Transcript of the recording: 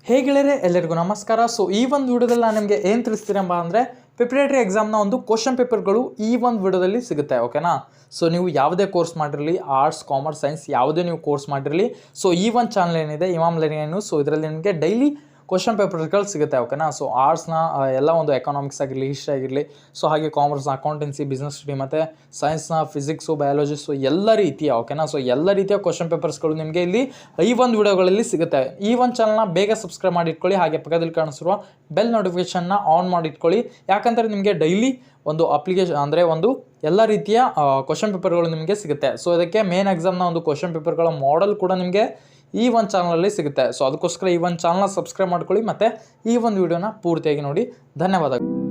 ಹೇಗೆಳರೆ ಎಲ್ಲರಿಗೂ ನಮಸ್ಕಾರ. ಸೊ ಈ ಒಂದು ವಿಡಿಯೋದಲ್ಲಿ ನಾನು ನಿಮಗೆ ಏನು ತಿಳಿಸ್ತೀರಪ್ಪ ಅಂದರೆ ಪ್ರಿಪರೇಟರಿ ಎಕ್ಸಾಮ್ನ ಒಂದು ಕ್ವಶನ್ ಪೇಪರ್ಗಳು ಈ ಒಂದು ವಿಡಿಯೋದಲ್ಲಿ ಸಿಗುತ್ತೆ. ಓಕೆನಾ. ಸೊ ನೀವು ಯಾವುದೇ ಕೋರ್ಸ್ ಮಾಡಿರಲಿ, ಆರ್ಟ್ಸ್, ಕಾಮರ್ಸ್, ಸೈನ್ಸ್ ಯಾವುದೇ ನೀವು ಕೋರ್ಸ್ ಮಾಡಿರಲಿ, ಸೊ ಈ ಒಂದು ಚಾನಲ್ ಏನಿದೆ ಇಮಾಮ್ ಲರ್ನಿಂಗ್, ಸೊ ಇದರಲ್ಲಿ ನಿಮಗೆ ಡೈಲಿ ಕ್ವಶನ್ ಪೇಪರ್ಗಳು ಸಿಗುತ್ತೆ. ಓಕೆನಾ. ಸೊ ಆರ್ಟ್ಸ್ನ ಎಲ್ಲ ಒಂದು ಎಕನಾಮಿಕ್ಸ್ ಆಗಿರಲಿ, ಹಿಸ್ಟ್ರಿ ಆಗಿರಲಿ, ಸೊ ಹಾಗೆ ಕಾಮರ್ಸ್ನ ಅಕೌಂಟೆನ್ಸಿ, ಬಿಸ್ನೆಸ್ ಸ್ಟಡಿ, ಮತ್ತು ಸೈನ್ಸ್ನ ಫಿಸಿಕ್ಸು, ಬಯಾಲಜಿ, ಸೊ ಎಲ್ಲ ರೀತಿಯ ಓಕೆನಾ. ಸೊ ಎಲ್ಲ ರೀತಿಯ ಕ್ವಶನ್ ಪೇಪರ್ಸ್ಗಳು ನಿಮಗೆ ಇಲ್ಲಿ ಈ ಒಂದು ವಿಡಿಯೋಗಳಲ್ಲಿ ಸಿಗುತ್ತೆ. ಈ ಒಂದು ಚಾನಲ್ನ ಬೇಗ ಸಬ್ಸ್ಕ್ರೈಬ್ ಮಾಡಿ ಇಟ್ಕೊಳ್ಳಿ, ಹಾಗೆ ಪಕ್ಕದಲ್ಲಿ ಕಾಣಿಸಿರುವ ಬೆಲ್ ನೋಟಿಫಿಕೇಷನ್ನ ಆನ್ ಮಾಡಿ ಇಟ್ಕೊಳ್ಳಿ. ಯಾಕಂದರೆ ನಿಮಗೆ ಡೈಲಿ ಒಂದು ಅಪ್ಲಿಕೇಶನ್ ಅಂದರೆ ಒಂದು ಎಲ್ಲ ರೀತಿಯ ಕ್ವಶನ್ ಪೇಪರ್ಗಳು ನಿಮಗೆ ಸಿಗುತ್ತೆ. ಸೊ ಇದಕ್ಕೆ ಮೇನ್ ಎಕ್ಸಾಮ್ನ ಒಂದು ಕ್ವಶನ್ ಪೇಪರ್ಗಳ ಮಾಡೆಲ್ ಕೂಡ ನಿಮಗೆ ಈ ಒಂದು ಚಾನಲಲ್ಲಿ ಸಿಗುತ್ತೆ. ಸೊ ಅದಕ್ಕೋಸ್ಕರ ಈ ಒಂದು ಚಾನಲ್ನ ಸಬ್ಸ್ಕ್ರೈಬ್ ಮಾಡ್ಕೊಳ್ಳಿ ಮತ್ತು ಈ ಒಂದು ವಿಡಿಯೋನ ಪೂರ್ತಿಯಾಗಿ ನೋಡಿ. ಧನ್ಯವಾದಗಳು.